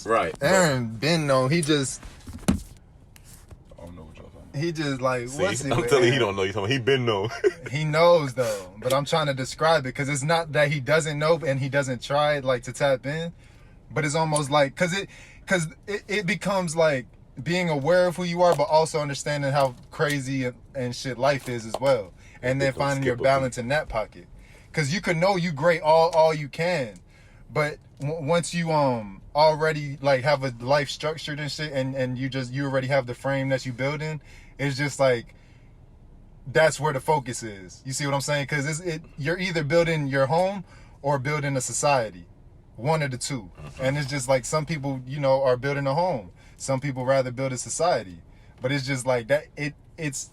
Right. Aaron been known. He just like, See, what's it? I'm telling you, he don't know. He been known. He knows though, but I'm trying to describe it because it's not that he doesn't know and he doesn't try like to tap in, but it's almost like because it becomes like being aware of who you are, but also understanding how crazy and shit life is as well, and then finding your balance in that pocket. Because you can know you great all you can, but once you already like have a life structured and shit, and you already have the frame that you building, it's just like that's where the focus is. You see what I'm saying? Because you're either building your home or building a society, one of the two. And it's just like some people, are building a home. Some people rather build a society. But it's just like that. It's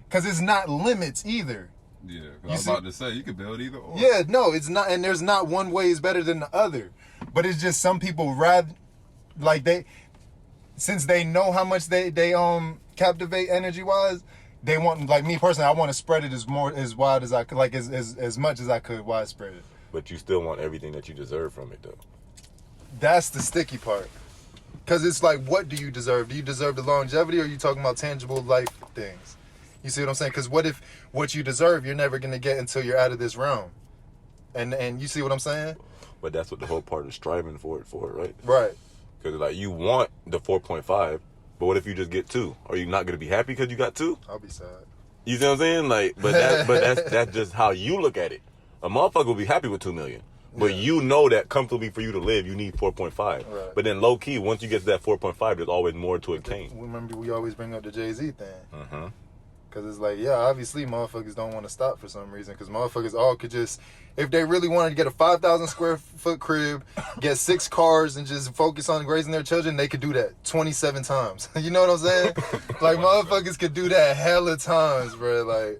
because it's not limits either. Yeah, I was about to say you could build either or. Yeah, no, it's not, and there's not one way is better than the other. But it's just some people rather like since they know how much they captivate energy wise. They want, like me personally, I want to spread it as wide as I could, like as much as I could widespread it. But you still want everything that you deserve from it, though. That's the sticky part. Because it's like, what do you deserve? Do you deserve the longevity, or are you talking about tangible life things? You see what I'm saying? Because what if what you deserve, you're never going to get until you're out of this realm? And you see what I'm saying? But that's what the whole part is striving for, right? Right. Because, like, you want the 4.5, but what if you just get 2? Are you not going to be happy because you got 2? I'll be sad. You see what I'm saying? Like, but that's just how you look at it. A motherfucker will be happy with 2 million. But you know that comfortably for you to live, you need 4.5. Right. But then low key, once you get to that 4.5, there's always more to attain. Remember, we always bring up the Jay-Z thing. Mm-hmm. Because it's like, yeah, obviously motherfuckers don't want to stop for some reason. Because motherfuckers all could just, if they really wanted to get a 5,000 square foot crib, get 6 cars, and just focus on raising their children, they could do that 27 times. You know what I'm saying? Like, motherfuckers could do that hella times, bro. Like,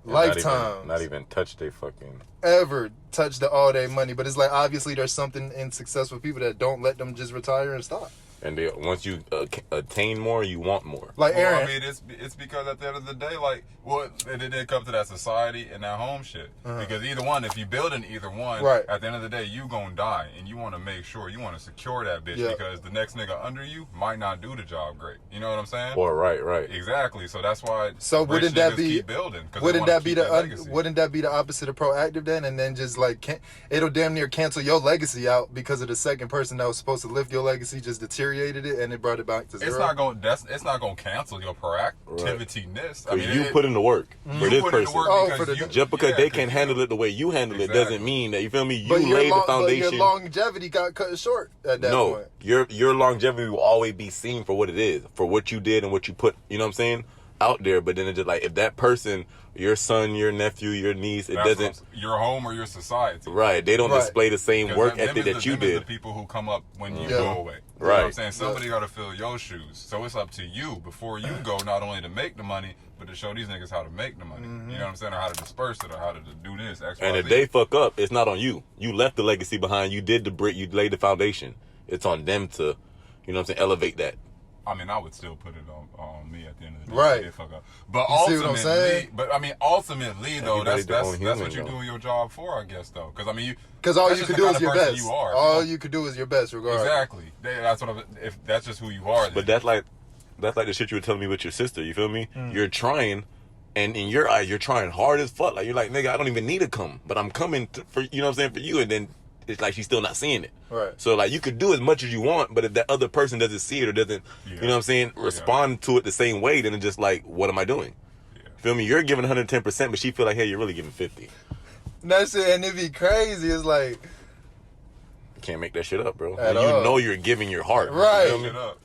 lifetimes. Not even touch their fucking... Ever touch the all-day money. But it's like, obviously there's something in successful people that don't let them just retire and stop. And once you attain more, you want more. Like Aaron, I mean, it's because at the end of the day, like, it did come to that society and that home shit. Because either one, if you build in either one, at the end of the day, you gonna die, and you want to make sure you want to secure that bitch because the next nigga under you might not do the job great. You know what I'm saying? Or right. Exactly. So that's why. So wouldn't that be keep building? Wouldn't that be the opposite of proactive then? And then just like it'll damn near cancel your legacy out because of the second person that was supposed to lift your legacy just deteriorated it and it brought it back to zero. It's not gonna cancel your proactivity-ness. I mean, you put in the work for this person. Just because they can't handle it the way you handle it doesn't mean that, you feel me? You laid the foundation. But your longevity got cut short at that point. Your longevity will always be seen for what it is, for what you did and what you put, you know what I'm saying, out there. But then it's just like, if that person, your son, your nephew, your niece, your home or your society. Right. They don't display the same work ethic that you did. The people who come up when you go away. You Right. know what I'm saying? Somebody got to fill your shoes. So it's up to you before you go, not only to make the money, but to show these niggas how to make the money. You know what I'm saying? Or how to disperse it, or how to do this. X, Y, and if Z. they fuck up, it's not on you. You left the legacy behind. You did the brick. You laid the foundation. It's on them to, you know what I'm saying, elevate that. I mean, I would still put it on me at the end of the day. Right. Fuck up. But you ultimately, though, that's what you're doing your job for, I guess, though. Because I mean, all you could do is your best. All you could do is your best, regardless. Exactly. That's if that's just who you are. Then. But that's like the shit you were telling me with your sister. You feel me? You're trying, and in your eyes, you're trying hard as fuck. Like, you're like, nigga, I don't even need to come, but I'm coming for, you know what I'm saying, for you. And then it's like she's still not seeing it. Right. So like, you could do as much as you want, but if that other person doesn't see it or doesn't, you know what I'm saying, respond to it the same way, then it's just like, what am I doing? Feel me? You're giving 110%, but she feel like, hey, you're really giving 50. That's it, and it'd be crazy. It's like, you can't make that shit up, bro. At you all. know you're giving your heart. Right. You feel me? Like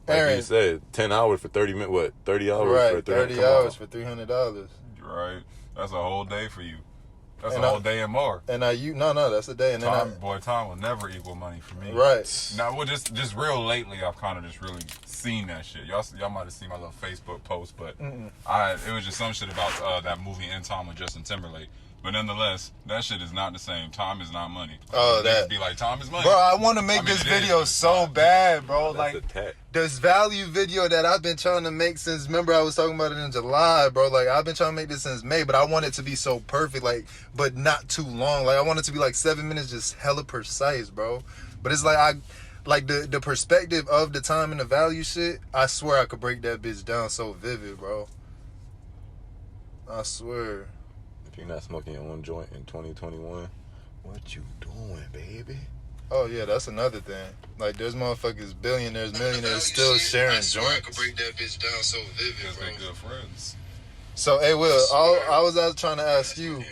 Aaron, you said, 10 hours for 30 minutes, what? 30 hours right, for 30 hours for $300. Right. That's a whole day for you. That's a whole day and more. And that's a day. And time will never equal money for me. Right. Now, well, just real lately, I've kind of just really seen that shit. Y'all might have seen my little Facebook post, but it was just some shit about that movie In Time with Justin Timberlake. But nonetheless, that shit is not the same. Time is not money. That be like, time is money. Bro, I want to make this video so bad, bro. Like, this value video that I've been trying to make since, remember I was talking about it in July, bro. Like, I've been trying to make this since May, but I want it to be so perfect, like, but not too long. Like, I want it to be like 7 minutes, just hella precise, bro. But it's like the perspective of the time and the value shit, I swear I could break that bitch down so vivid, bro. I swear. If you're not smoking your own joint in 2021, what you doing, baby? Oh yeah, that's another thing. Like there's motherfuckers, billionaires, millionaires still sharing joints. I could break that bitch down so vivid, bro. They're good friends. So hey Will, I was trying to ask you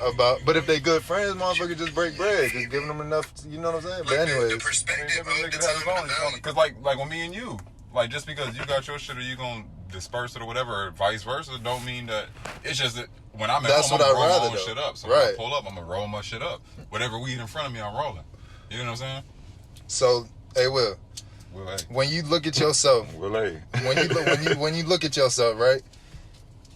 about, but if they good friends, motherfucker just break bread, just giving them enough, you know what I'm saying? But anyways, the perspective of the time, because like with me and you, like just because you got your shit or you gonna disperse it or whatever, or vice versa, don't mean that. It's just that when I'm at home, I'm gonna roll my shit up. So when I pull up, I'm gonna roll my shit up. Whatever weed in front of me, I'm rolling. You know what I'm saying? So hey Will, when you look at yourself, when you look at yourself, right?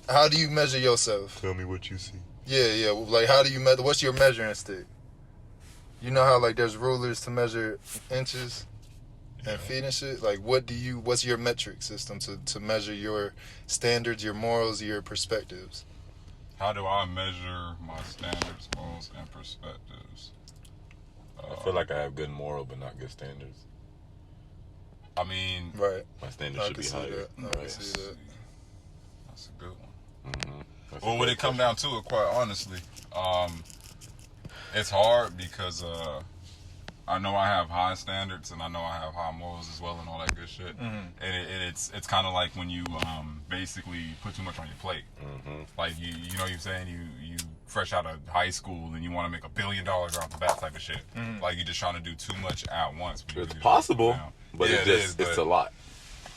How do you measure yourself? Tell me what you see. Yeah. Like, how do you measure? What's your measuring stick? You know how like there's rulers to measure inches and feet and shit. Like, what's your metric system to measure your standards, your morals, your perspectives? How do I measure my standards, morals, and perspectives? I feel like I have good moral, but not good standards. I mean, right. My standards should be higher. I can see that. That's a good one. Mm-hmm. Well, when it come down to it, quite honestly, it's hard because I know I have high standards and I know I have high morals as well and all that good shit. Mm-hmm. And it's kind of like when you basically put too much on your plate. Mm-hmm. Like you know what you're saying, you fresh out of high school and you want to make $1 billion off the bat type of shit. Mm-hmm. Like you're just trying to do too much at once. It's possible, but it's a lot.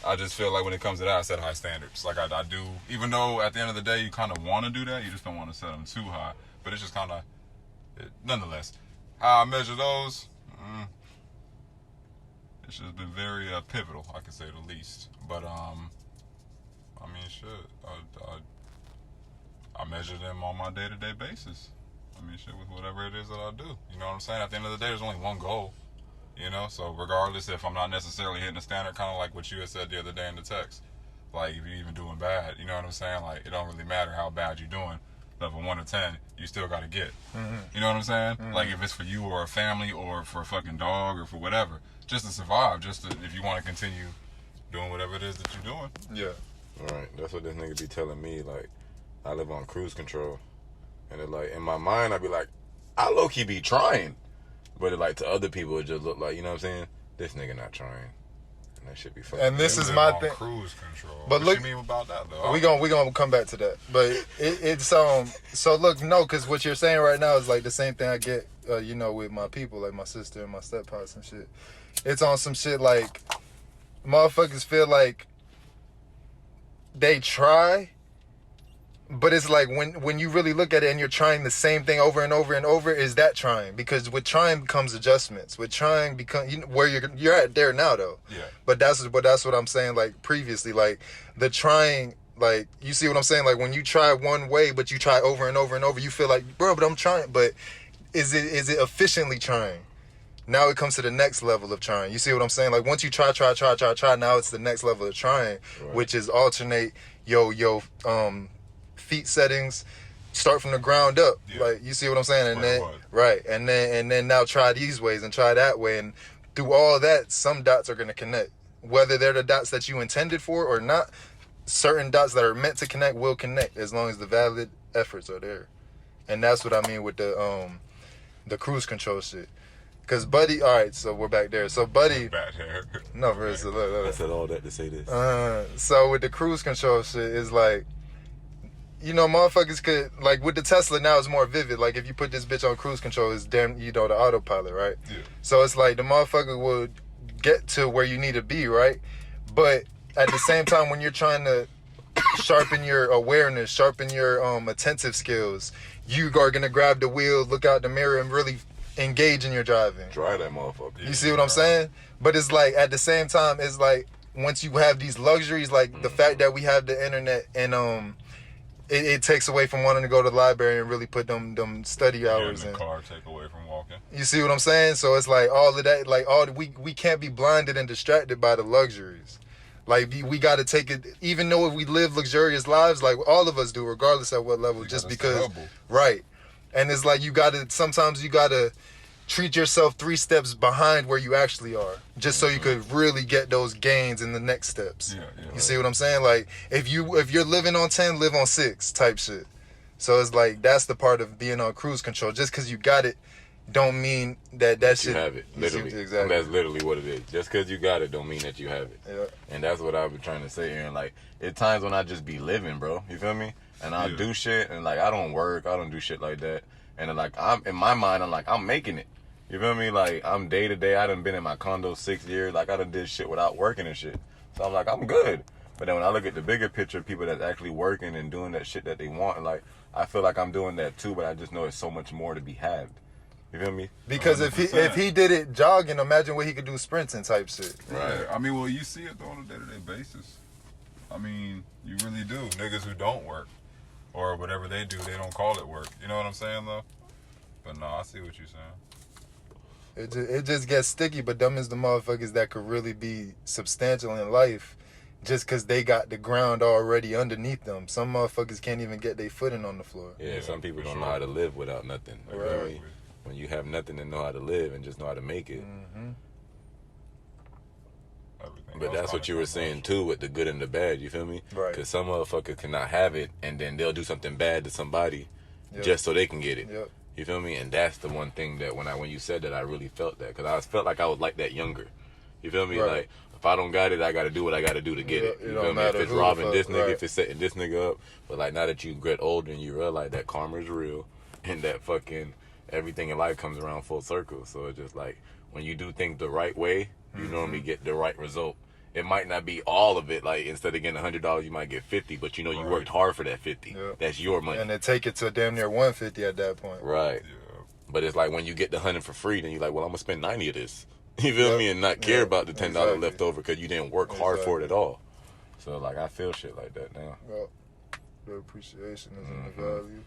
I just feel like when it comes to that, I set high standards. Like I do, even though at the end of the day you kind of want to do that, you just don't want to set them too high. But it's just kind of, nonetheless, how I measure those, it's just been very pivotal, I can say the least. But I mean, shit, I measure them on my day-to-day basis. I mean, shit, with whatever it is that I do. You know what I'm saying? At the end of the day, there's only one goal. You know, so regardless if I'm not necessarily hitting the standard, kind of like what you had said the other day in the text, like if you're even doing bad, you know what I'm saying? Like it don't really matter how bad you're doing. Level 1 to 10, you still got to get. Mm-hmm. You know what I'm saying? Mm-hmm. Like if it's for you or a family or for a fucking dog or for whatever, just to survive, if you want to continue doing whatever it is that you're doing. Yeah. All right, that's what this nigga be telling me. Like I live on cruise control, and it like in my mind I be like, I low key be trying. But like to other people, it just look like, you know what I'm saying? This nigga not trying. And that should be fun. And this is my thing. Cruise control. But what look, you mean about that though? We gonna come back to that. But it's so look, no, because what you're saying right now is like the same thing I get, you know, with my people, like my sister and my steppops and shit. It's on some shit like motherfuckers feel like they try. But it's like when you really look at it and you're trying the same thing over and over and over, is that trying? Because with trying becomes adjustments. With trying where you're at there now though. Yeah. But that's what I'm saying. Like previously, like the trying, like you see what I'm saying. Like when you try one way, but you try over and over and over, you feel like, bro, but I'm trying. But is it efficiently trying? Now it comes to the next level of trying. You see what I'm saying? Like once you try. Now it's the next level of trying, right. Which is alternate yo feet settings, start from the ground up. Yeah. Like you see what I'm saying? And then right, and then now try these ways and try that way, and through all that, some dots are gonna connect. Whether they're the dots that you intended for or not, certain dots that are meant to connect will connect as long as the valid efforts are there. And that's what I mean with the cruise control shit. Cause Buddy, all right, so we're back there. So Buddy, back there. No, for instance, look. I said all that to say this. So with the cruise control shit, is like, you know, motherfuckers could, like, with the Tesla now it's more vivid. Like, if you put this bitch on cruise control, it's damn, you know, the autopilot, right? Yeah. So it's like the motherfucker will get to where you need to be, right? But at the same time, when you're trying to sharpen your awareness, sharpen your attentive skills, you are going to grab the wheel, look out the mirror, and really engage in your driving. Try that motherfucker. You see what I'm saying? But it's like, at the same time, it's like, once you have these luxuries, like the fact that we have the internet and, it takes away from wanting to go to the library and really put them study hours in. The car take away from walking. You see what I'm saying? So it's like all of that, like we can't be blinded and distracted by the luxuries. Like we got to take it, even though we live luxurious lives, like all of us do, regardless at what level, just because, right? And it's like sometimes you gotta treat yourself 3 steps behind where you actually are, just so you could really get those gains in the next steps. You see what I'm saying? Like, if you're living on 10, live on 6 type shit. So it's like, that's the part of being on cruise control. Just because you got it don't mean that shit. You have it, literally. Exactly. And that's literally what it is. Just because you got it don't mean that you have it. Yeah. And that's what I've been trying to say, Aaron. Like, at times when I just be living, bro. You feel me? And I'll do shit, and like, I don't work, I don't do shit like that. And then, like, I'm in my mind, I'm like, I'm making it. You feel me? Like, I'm day to day. I done been in my condo 6 years. Like, I done did shit without working and shit. So I'm like, I'm good. But then when I look at the bigger picture, people that's actually working and doing that shit that they want, and like, I feel like I'm doing that too, but I just know it's so much more to be had. You feel me? Because 100%. if he did it jogging, imagine what he could do sprinting type shit. Right. I mean, well, you see it though on a day-to-day basis. I mean, you really do. Niggas who don't work or whatever they do, they don't call it work. You know what I'm saying though? But no, I see what you're saying. It just gets sticky, but them is the motherfuckers that could really be substantial in life just because they got the ground already underneath them. Some motherfuckers can't even get their footing on the floor. Yeah, some people don't know how to live without nothing. Right. When you have nothing to know how to live and just know how to make it. But that's what you were saying too, with the good and the bad, you feel me? Right. Because some motherfuckers cannot have it, and then they'll do something bad to somebody just so they can get it. You feel me? And that's the one thing that when you said that, I really felt that. Because I felt like I was like that younger. You feel me? Like, if I don't got it, I got to do what I got to do to get it. You feel me? If it's robbing this nigga, if it's setting this nigga up. But like, now that you get older and you realize that karma is real, and that fucking everything in life comes around full circle. So it's just like, when you do things the right way, you normally get the right result. It might not be all of it. Like, instead of getting $100, you might get 50, but you know you worked hard for that 50. That's your money. And then take it to damn near 150 at that point. Right. But it's like, when you get the 100 for free, then you're like, well, I'm gonna spend 90 of this. You feel me? And not care about the $10 left over because you didn't work hard for it at all. So like, I feel shit like that now. Well, the appreciation is in the value.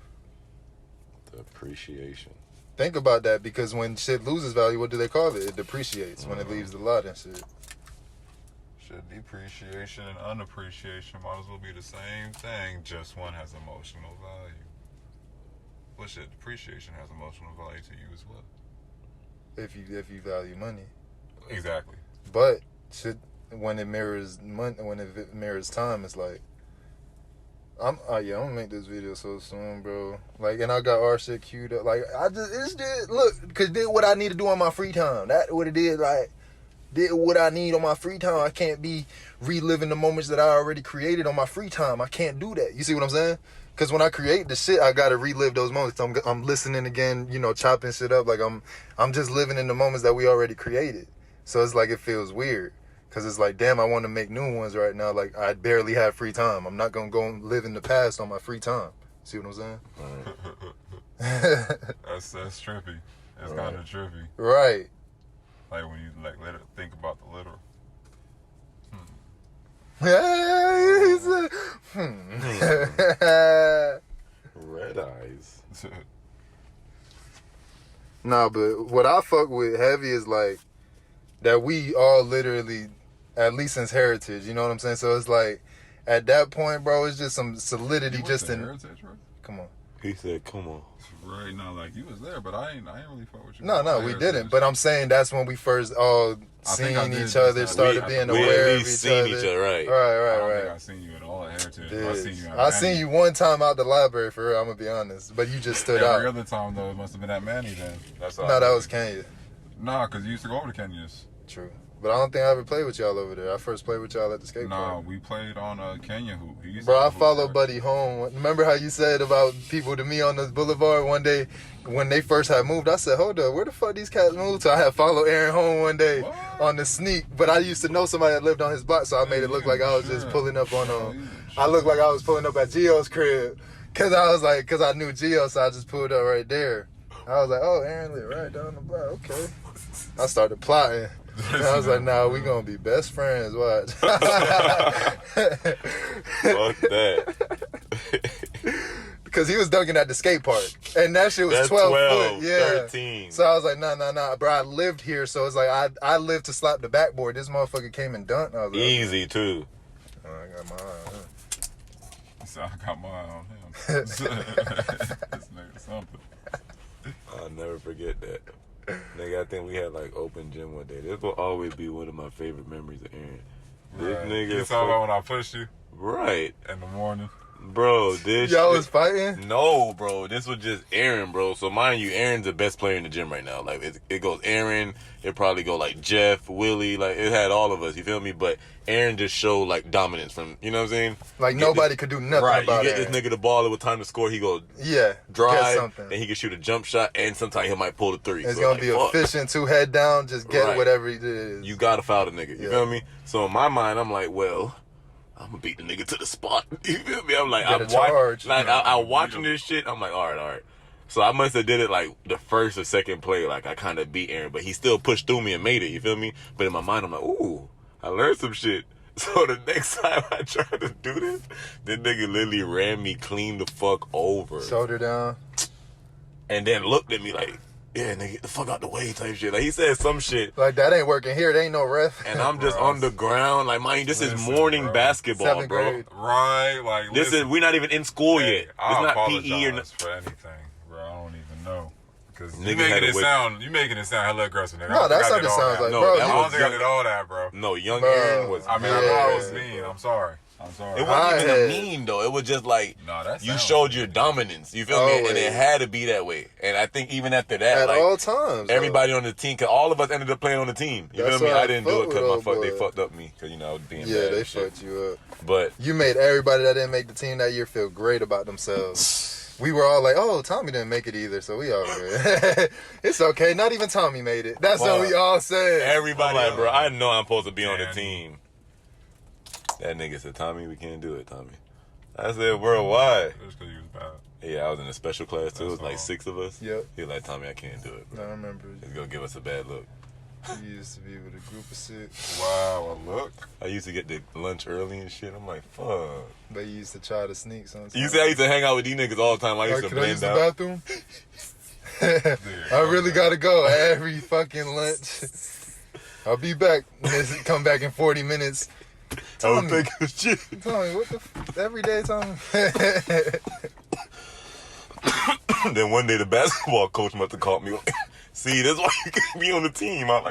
The appreciation. Think about that, because when shit loses value, what do they call it? It depreciates when it leaves the lot and shit. Shit, depreciation and unappreciation might as well be the same thing, just one has emotional value. Well, shit, depreciation has emotional value to you as well. If you value money. Exactly. But shit, when it mirrors money, when it mirrors time, it's like, I'm gonna make this video so soon, bro. Like, and I got our shit queued up. Like, cause did what I need to do on my free time. That what it did. Like, did what I need on my free time. I can't be reliving the moments that I already created on my free time. I can't do that. You see what I'm saying? Cause when I create the shit, I gotta relive those moments. I'm listening again, you know, chopping shit up. Like, I'm just living in the moments that we already created. So it's like, it feels weird. Because it's like, damn, I want to make new ones right now. Like, I barely have free time. I'm not going to go and live in the past on my free time. See what I'm saying? That's trippy. That's kind of trippy. Right. Like, when you like let it think about the literal. Red eyes. Nah, but what I fuck with heavy is like, that we all literally, at least since heritage, you know what I'm saying? So it's like, at that point, bro, it's just some solidity just in heritage, right? Come on. He said, come on. Right, now, like, you was there, but I ain't really fuck with you. No, we didn't. But I'm saying that's when we first all seen each other, started being aware of each other. Right. I don't think I seen you at all at heritage. I seen you one time out the library, for real, I'm gonna be honest. But you just stood out. Every other time, though, it must have been at Manny then. No, that was Kenya. Nah, because you used to go over to Kenya's. True. But I don't think I ever played with y'all over there. I first played with y'all at the skate park. Nah, we played on Kenya hoop. Bro, I followed Buddy home. Remember how you said about people to me on the boulevard one day when they first had moved? I said, hold up, where the fuck these cats moved to? I had followed Aaron home one day on the sneak, but I used to know somebody that lived on his block, so I made it look like I was just pulling up on I looked like I was pulling up at Gio's crib, cause I knew Gio, so I just pulled up right there. I was like, oh, Aaron lived right down the block, okay. I started plotting. And I was like, nah, we gonna be best friends, watch. Fuck that. Because he was dunking at the skate park. And that shit was That's 12 foot. Yeah. 13. So I was like, nah, bro, I lived here. So it's like, I lived to slap the backboard. This motherfucker came and dunked. I was like, easy, too. Oh, I got my eye on him. So I got my eye on him. This nigga something. I'll never forget that. Nigga, I think we had like open gym one day. This will always be one of my favorite memories of Aaron. This nigga. You saw about when I pushed you? Right. In the morning. Bro, this Y'all was fighting? No, bro. This was just Aaron, bro. So mind you, Aaron's the best player in the gym right now. Like it goes Aaron, it probably go like Jeff, Willie, like it had all of us, you feel me? But Aaron just showed like dominance from, you know what I'm saying? Like nobody could do nothing right, about it. You get this nigga the ball, it was time to score, he go drive, and he can shoot a jump shot, and sometimes he might pull the three. It's so gonna like, be efficient, 2 head down, just get whatever it is. You gotta foul the nigga, you feel me? So in my mind, I'm like, well, I'm gonna beat the nigga to the spot. You feel me? I'm like, I'm watching this shit. I'm like, all right. So I must have did it like the first or second play. Like I kind of beat Aaron, but he still pushed through me and made it. You feel me? But in my mind, I'm like, ooh, I learned some shit. So the next time I tried to do this nigga literally ran me clean the fuck over. Shoulder down. And then looked at me like, yeah, nigga, get the fuck out the way type shit. Like, he said some shit. Like, that ain't working here. There ain't no ref. And I'm just on the ground. Like, mind you, this is morning basketball, 7th bro. grade. Right. Like, we're not even in school yet. I it's not apologize PE or nothing. for anything, bro. I don't even know. Because you making it sound hella aggressive, nigga. No, that's what it sounds like, no, bro. I don't think I did all that, bro. No, young Aaron was... I mean, I know I was mean. I'm sorry. It wasn't even a mean, though. It was just like, you showed your dominance. You feel me? And it had to be that way. And I think even after that, at like, all times, everybody on the team, because all of us ended up playing on the team. You feel me? I didn't do it because they fucked up me. Because, you know, I was being bad. Yeah, they fucked you up. But you made everybody that didn't make the team that year feel great about themselves. We were all like, oh, Tommy didn't make it either, so we all good. It's okay. Not even Tommy made it. That's what we all said. Everybody, like, bro, I know I'm supposed to be on the team. That nigga said, Tommy, we can't do it, Tommy. I said, bro, why? Just because you was bad. Yeah, I was in a special class, too. It was like 6 of us. Yep. He was like, Tommy, I can't do it, bro. I remember. It's going to give us a bad look. You used to be with a group of 6. Wow, a look? I used to get the lunch early and shit. I'm like, fuck. But you used to try to sneak sometimes. You see, I used to hang out with these niggas all the time. I used to blend out. I use the bathroom? I really gotta go every fucking lunch. I'll be back. Come back in 40 minutes. I was thinking shit. Tommy, what the every day, Tommy? Then one day the basketball coach must have called me. See, that's why you can't be on the team. I'm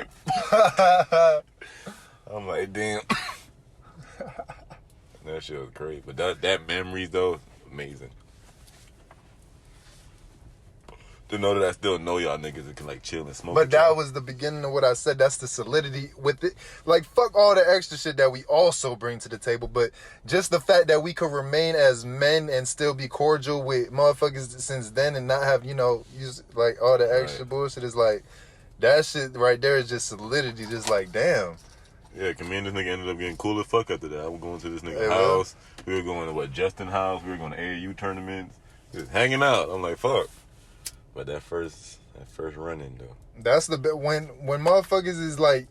like, damn. That shit was crazy. But that memories though, amazing. To know that I still know y'all niggas that can like chill and smoke. But that was the beginning of what I said. That's the solidity with it. Like, fuck all the extra shit that we also bring to the table. But just the fact that we could remain as men and still be cordial with motherfuckers since then and not have, you know, use like all the extra bullshit is like, that shit right there is just solidity. Just like, damn. Yeah, me and this nigga ended up getting cool as fuck after that. I was going to this nigga's house. We were going to Justin house. We were going to AAU tournaments. Just hanging out. I'm like, fuck. But that first run-in, though. That's the bit when motherfuckers is like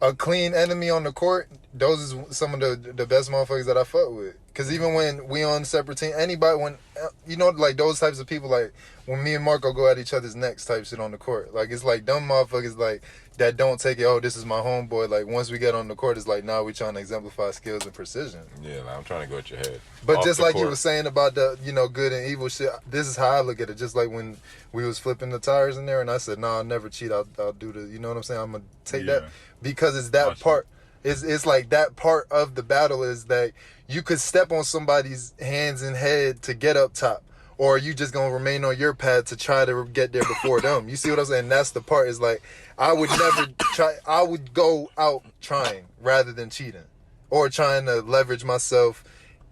a clean enemy on the court. Those is some of the best motherfuckers that I fuck with. Cause even when we on separate team, anybody when you know like those types of people, like when me and Marco go at each other's necks type shit on the court, like it's like dumb motherfuckers like that don't take it. Oh, this is my homeboy. Like once we get on the court, it's like nah, we trying to exemplify skills and precision. Yeah, like, I'm trying to go at your head. But just like you were saying about the good and evil shit, this is how I look at it. Just like when we was flipping the tires in there, and I said, nah, I'll never cheat. I'll do the. You know what I'm saying? I'm gonna take that because it's that part. It's like that part of the battle is that you could step on somebody's hands and head to get up top, or you just gonna remain on your path to try to get there before them. You see what I'm saying? That's the part. Is like I would never try. I would go out trying rather than cheating, or trying to leverage myself,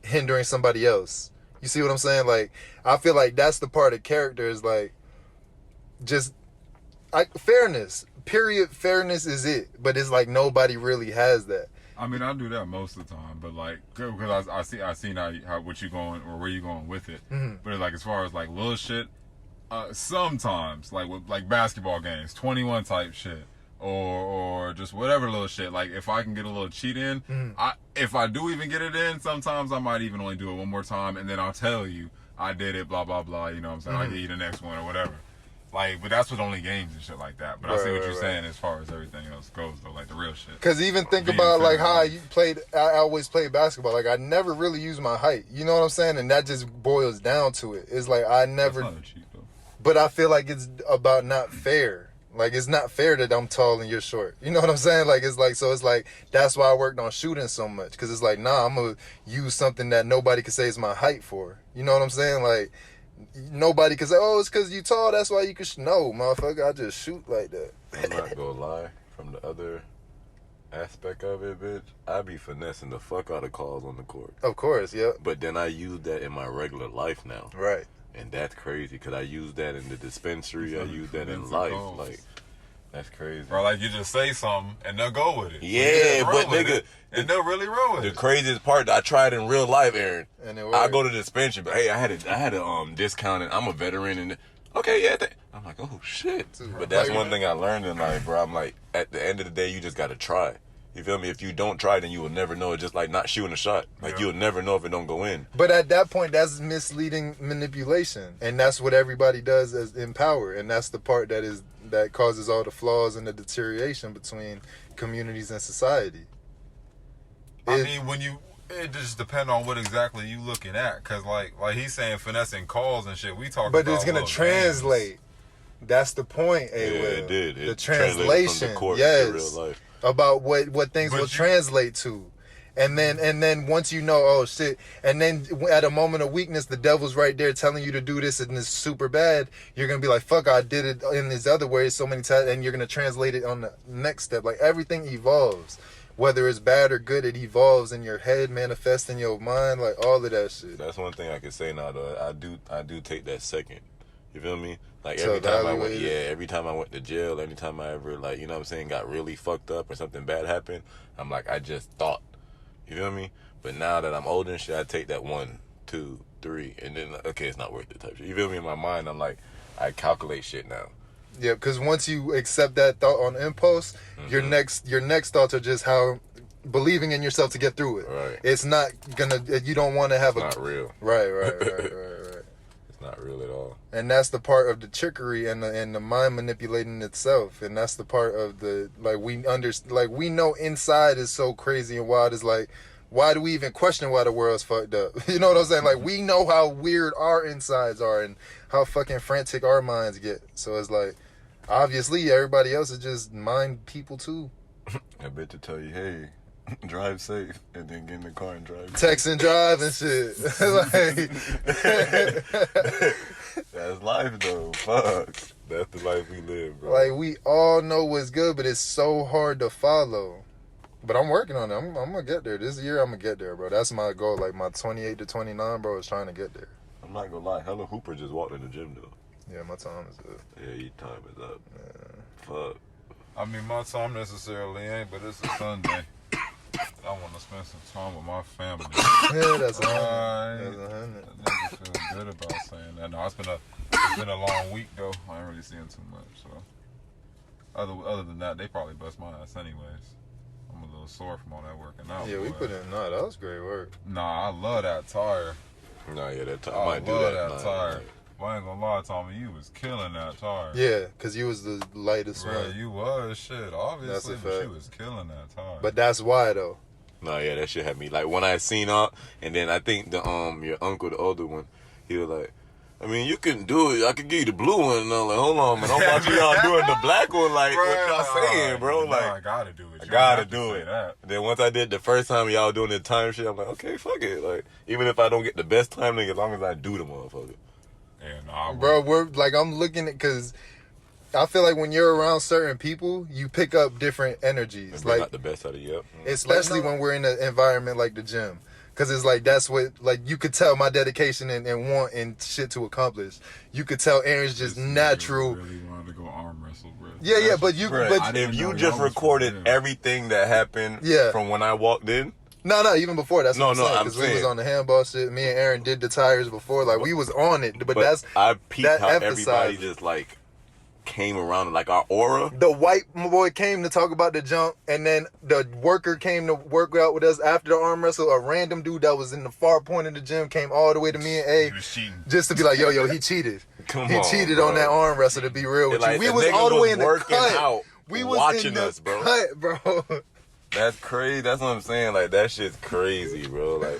hindering somebody else. You see what I'm saying? Like I feel like that's the part of character is like just fairness. Period. Fairness is it, but it's like nobody really has that. I mean, I do that most of the time, but like, because I see now how what you going or where you going with it. Mm-hmm. But like as far as like little shit, sometimes like with like basketball games, 21 type shit, or just whatever little shit. Like if I can get a little cheat in, if I do even get it in, sometimes I might even only do it one more time, and then I'll tell you I did it, blah blah blah. You know what I'm saying? I'll get you the next one or whatever. Like, but that's with only games and shit like that. But I see what you're saying as far as everything else goes, though, like the real shit. Because even think about, like, how I always played basketball. Like, I never really used my height. You know what I'm saying? And that just boils down to it. It's like, I never... That's not a cheat, though. But I feel like it's about not fair. Like, it's not fair that I'm tall and you're short. You know what I'm saying? Like, it's like, that's why I worked on shooting so much. Because it's like, nah, I'm going to use something that nobody can say is my height for. You know what I'm saying? Like, nobody can say, oh, it's because you tall, that's why you can no, motherfucker, I just shoot like that. I'm not going to lie. From the other aspect of it, bitch, I be finessing the fuck out of calls on the court. Of course, yeah. But then I use that in my regular life now. Right. And that's crazy because I use that in the dispensary. I use that in life. Like, that's crazy. Or like you just say something and they'll go with it. Yeah, but nigga, and they'll really roll with it. The craziest part, I tried in real life, Aaron. And it I go to the dispensary, but hey, I had a discount, and I'm a veteran, and okay, yeah. I'm like, oh shit. But that's one thing I learned in life, bro. I'm like, at the end of the day, you just gotta try. You feel me? If you don't try, then you will never know. It's just like not shooting a shot. Like, you'll never know if it don't go in. But at that point, that's misleading manipulation. And that's what everybody does as in power. And that's the part that causes all the flaws and the deterioration between communities and society. I mean, it just depends on what exactly you looking at. Because, like he's saying finessing calls and shit, we talk about. But it's going to translate. Names. That's the point, it did. The translation, from the court yes. to real life. About what things will translate to. And then once you know, oh shit, and then at a moment of weakness, the devil's right there telling you to do this and it's super bad, you're going to be like, fuck, I did it in these other ways so many times, and you're going to translate it on the next step. Like, everything evolves. Whether it's bad or good, it evolves in your head, manifests in your mind, like all of that shit. That's one thing I can say now, though. I do take that second. You feel me? Like, every time I went to jail, anytime I ever, like, you know what I'm saying, got really fucked up or something bad happened, I'm like, I just thought. You feel me? But now that I'm older and shit, I take that 1, 2, 3, and then, okay, it's not worth it type shit. You feel me? In my mind, I'm like, I calculate shit now. Yeah, because once you accept that thought on impulse, your next thoughts are just how believing in yourself to get through it. Right. It's not gonna. You don't want to have it's not real. Right. It's not real at all. And that's the part of the trickery and the mind manipulating itself. And that's the part of the we know inside is so crazy and wild. It's like, why do we even question why the world's fucked up? You know what I'm saying? Like, we know how weird our insides are and how fucking frantic our minds get. So it's like, obviously everybody else is just mind people too. I bet to tell you, hey, drive safe, and then get in the car and drive. Text and drive and shit. That's life though. Fuck. That's the life we live, bro. Like, we all know what's good, but it's so hard to follow. But I'm working on it. I'm gonna get there. This year I'm gonna get there, bro. That's my goal. Like, my 28 to 29, bro, is trying to get there. I'm not gonna lie. Hella Hooper just walked in the gym though. Yeah, my time is up. Yeah, your time is up. Yeah. Fuck. I mean, my time necessarily ain't, but it's a Sunday. I want to spend some time with my family. Yeah, that's a hundred. I just feel good about saying that. No, it's been a long week though. I ain't really seeing too much. So other than that, they probably bust my ass anyways. I'm a little sore from all that working out. Yeah, we put in. Nah, that was great work. Nah, I love that tire. Nah, yeah, that tire. I might do love that tire. Like, Well, I ain't gonna lie, Tommy, you was killing that tire. Yeah, because you was the lightest one. You was, shit, obviously, That's a but fact. you was killing that tire. But that's why, though. nah, yeah, that shit had me. Like, when I seen all, and then I think your uncle, the older one, he was like, I mean, you can do it. I could give you the blue one. And I'm like, hold on, man. I'm watching y'all doing the black one. Like, bro, what y'all saying, bro? Like, I gotta do it. I gotta do it. Then once I did the first time y'all doing the time shit, I'm like, okay, fuck it. Like, even if I don't get the best time, nigga, as long as I do the motherfucker. Yeah, nah, bro, we're like, I'm looking at, because I feel like when you're around certain people, you pick up different energies. Like, not the best out of you. Especially when we're in an environment like the gym. Because it's like, that's what, like, you could tell my dedication and want and shit to accomplish. You could tell Aaron's just natural. Really wanted to go arm wrestle, bro. Yeah, but you, bro, but if you just recorded everything that happened from when I walked in. No, even before. That's what I'm saying. Because we saying. was on the handball shit. Me and Aaron did the tires before. Like, we was on it. But that's, I peeped that how everybody just, like, came around, like, our aura. The white boy came to talk about the jump, and then the worker came to work out with us after the arm wrestle. A random dude that was in the far point of the gym came all the way to me and A, he was cheating. just to be like, yo, he cheated. He cheated on that arm wrestle, to be real with like, you. We was all the way in the cut. Out, we was watching in the us, bro. cut, bro. That's crazy. That's what I'm saying. Like, that shit's crazy, bro. Like,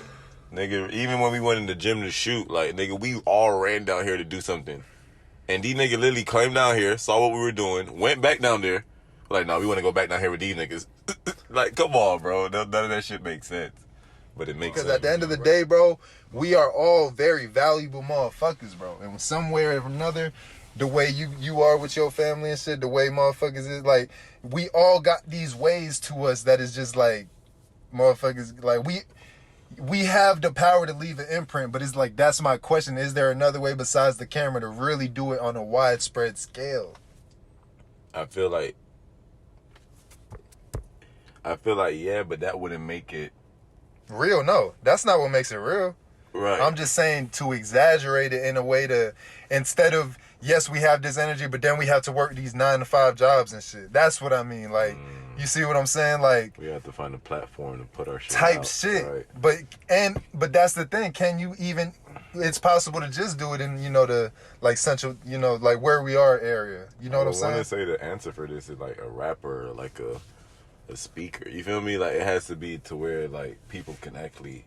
nigga, even when we went in the gym to shoot, like, nigga, we all ran down here to do something. And these niggas literally came down here, saw what we were doing, went back down there. Like, no, we want to go back down here with these niggas. Like, come on, bro. None of that shit makes sense. But it makes sense. Because at the end of the day, bro, we are all very valuable motherfuckers, bro. And some way or another, the way you are with your family and shit, the way motherfuckers is, like, we all got these ways to us that is just like, motherfuckers, like, we have the power to leave an imprint, but it's like, that's my question. Is there another way besides the camera to really do it on a widespread scale? I feel like, yeah, but that wouldn't make it real. No, that's not what makes it real. Right. I'm just saying to exaggerate it in a way to, instead of, yes, we have this energy, but then we have to work these 9-to-5 jobs and shit. That's what I mean. Like, you see what I'm saying? Like, we have to find a platform to put our shit type out. shit. Right. But that's the thing. Can you even, it's possible to just do it in, the, like, central, like where we are area. You know what I'm saying? I want to say the answer for this is like a rapper or like a speaker. You feel me? Like, it has to be to where, like, people can actually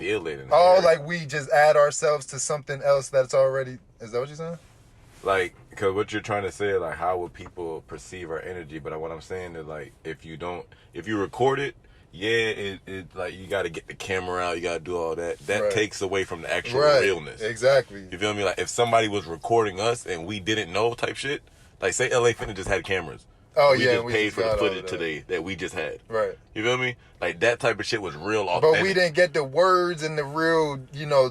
feel it. And like we just add ourselves to something else that's already, is that what you're saying? Like, because what you're trying to say is, like, how would people perceive our energy? But what I'm saying is, like, if you record it, yeah, it like, you got to get the camera out, you got to do all that. That takes away from the actual realness. Exactly. You feel me? Like, if somebody was recording us and we didn't know type shit, like, say LA Fitness just had cameras. We just paid for the footage today that we just had. Right. You feel me? Like, that type of shit was real authentic. But we didn't get the words and the real,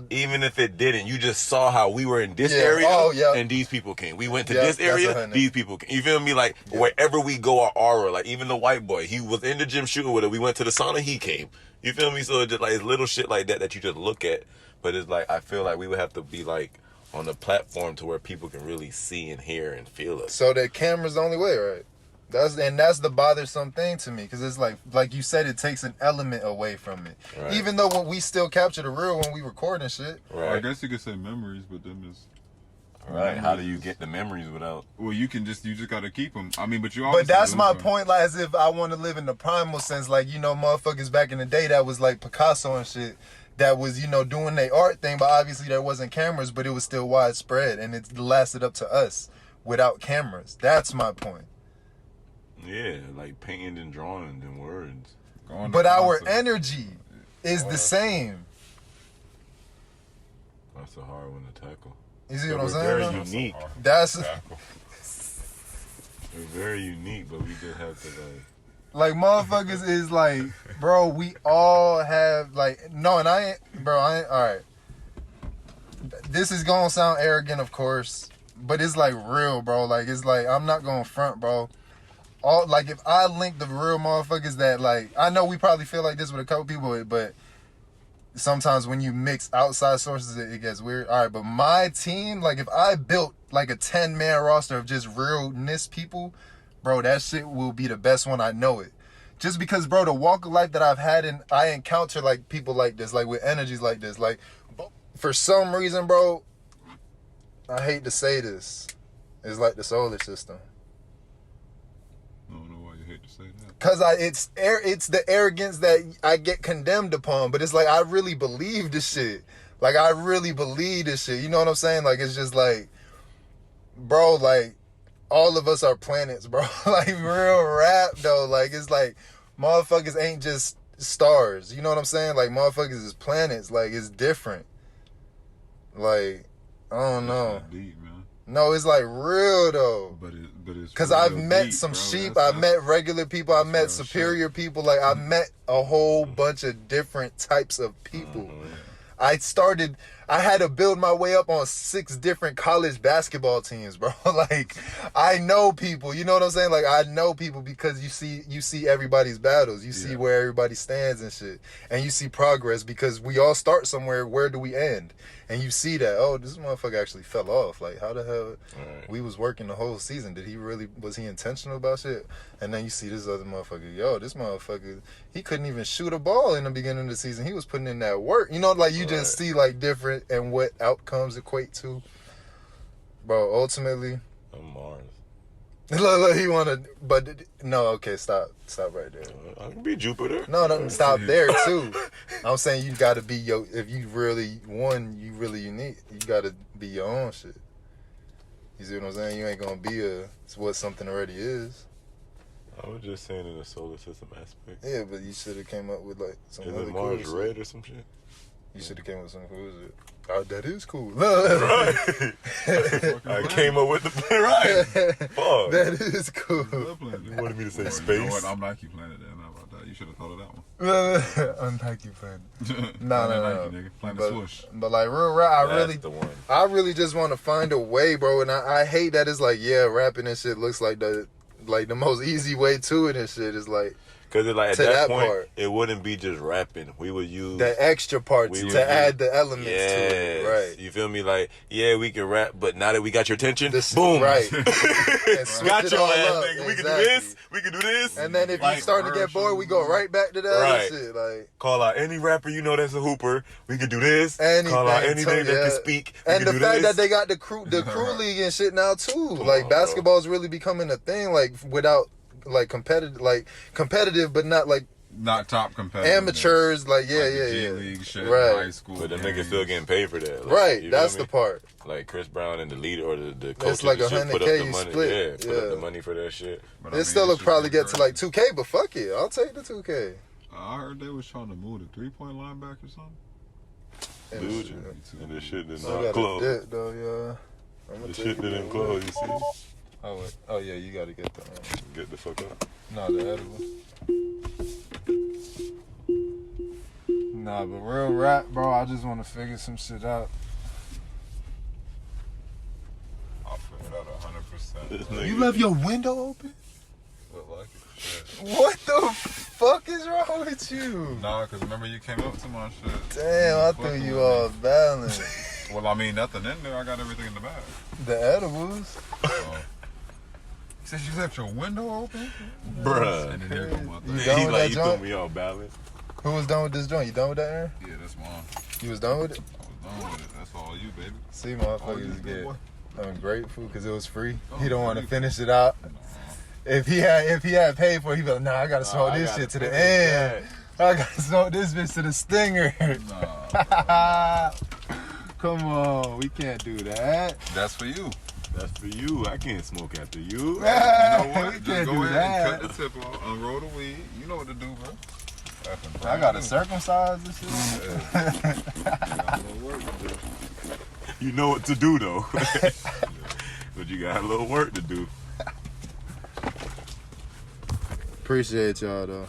Even if it didn't, you just saw how we were in this area and these people came. We went to this area, these people came. You feel me? Like, wherever we go, our aura, like, even the white boy, he was in the gym shooting with it. We went to the sauna, he came. You feel me? So it's just, like, it's little shit like that you just look at. But it's like, I feel like we would have to be, like, on a platform to where people can really see and hear and feel us. So that camera's the only way, right? That's the bothersome thing to me, because it's like you said, it takes an element away from it. Right. Even though we still capture the real when we record and shit. Right. I guess you could say memories, but then it's right. How do you get the memories without? Well, you just gotta keep them. I mean, but you. But that's my point. Like, as if I want to live in the primal sense, like, motherfuckers back in the day that was like Picasso and shit, that was doing their art thing, but obviously there wasn't cameras, but it was still widespread, and it lasted up to us without cameras. That's my point. Yeah, like painting and drawing and words. But our energy is the same. That's a hard one to tackle. You see what I'm saying? Very unique. That's very unique, but we just have to like motherfuckers is like, bro, we all have like, no, and I ain't, all right. This is gonna sound arrogant, of course, but it's like real, bro. Like, it's like, I'm not gonna front, bro. Like, if I link the real motherfuckers that, like, I know we probably feel like this with a couple people, but sometimes when you mix outside sources, it gets weird. All right, but my team, like, if I built like a 10-man roster of just realness people, bro, that shit will be the best one. I know it. Just because, bro, the walk of life that I've had, and I encounter like people like this, like with energies like this, like, for some reason, bro, I hate to say this, it's like the solar system. I don't know why you hate to say that. Cause it's the arrogance that I get condemned upon, but it's like, I really believe this shit. Like, I really believe this shit. You know what I'm saying? Like, it's just like, bro, like, all of us are planets, bro. Like, real rap though. Like, it's like, motherfuckers ain't just stars. You know what I'm saying? Like, motherfuckers is planets. Like, it's different. Like, I don't know. Deep, man. No, it's like real though. But it's because I've met some sheep. I've met regular people. I've met superior people. Like, I've met a whole bunch of different types of people. I had to build my way up on 6 different college basketball teams, bro. Like, I know people. You know what I'm saying? Like, I know people because you see everybody's battles. You see where everybody stands and shit. And you see progress because we all start somewhere. Where do we end? And you see that, oh, this motherfucker actually fell off. Like, how the hell? We was working the whole season. Was he intentional about shit? And then you see this other motherfucker. Yo, this motherfucker, he couldn't even shoot a ball in the beginning of the season. He was putting in that work. You know, like, you just see, like, different and what outcomes equate to. Bro, ultimately. I'm Mars. Look, he wanna, but no, okay, stop right there. I can be Jupiter. No, stop there too. I'm saying you gotta be if you really unique, you gotta be your own shit. You see what I'm saying? You ain't gonna be what something already is. I was just saying in the solar system aspect. Yeah, but you should have came up with like some Is other it Mars cool red or some shit? You should have came up with some cool shit. Oh, that is cool. Right. I came up with the plan. Right. Fuck. That is cool. You wanted me to say You space? know what? I'm Nike Planet then. How about that? You should have thought of that one. Unpack Planet. Planet No. Nike, nigga. Planet Swoosh. But like real rap, That's the one. I really just want to find a way, bro. And I hate that it's like, yeah, rapping and shit looks like the most easy way to it and shit is like. Because like at to that that point, part. it wouldn't be just rapping. We would use the extra parts to add the elements to it. Right. You feel me? Like, yeah, we can rap, but now that we got your attention, This, boom. Right. Got your ass, nigga. We can do this. We can do this. And then if you start to get bored, we go right back to the other shit. Like, call out any rapper you know that's a hooper. We can do this. Anything, call out anything that can speak. We and can the do fact this. that they got the crew league and shit now too. Like basketball's really becoming a thing. Like without like competitive, but not like. Not top competitive. Amateurs, like G League shit, right. high school. But the niggas still getting paid for that. Like, right, that's the part. Like Chris Brown and the leader or the coach. It's like put up $100K the money. split. Yeah, put up the money for that shit. But It still will probably get to like 2K, but fuck it, I'll take the 2K. I heard they was trying to move the 3-point line back or something. Dude, and this shit did I not got close. a dip, though, yeah. The shit didn't close, you see? Oh yeah, you gotta get the Get the fuck up. no, the edible. Nah, but real rap, bro, I just want to figure some shit out. I'll figure it out 100%. You left your window open? Look like it. What the fuck is wrong with you? Nah, because remember you came up to my shit. Damn, I threw you off balance. Well, I mean, nothing in there. I got everything in the bag. The edibles? You said you left your window open? Bruh. And then there go my thing. You done He with like, that you joint? threw me off balance. Who was done with this joint? You done with that, Aaron? Yeah, that's mine. You was done with it? I was done with it. That's all you, baby. See, All you, motherfuckers good get boy. ungrateful because it was free. Oh, He don't want to free. finish it out. If he had paid for it, he'd be like, nah, I gotta smoke this shit to the end. I gotta smoke this bitch to the stinger. Nah. Come on, we can't do that. That's for you. That's for you. I can't smoke after you. You know what? We Just can't go do ahead that. and cut the tip off, unroll the weed. You know what to do, bro. I gotta circumcise this shit. You know what to do, though. But you got a little work to do. Appreciate y'all, though.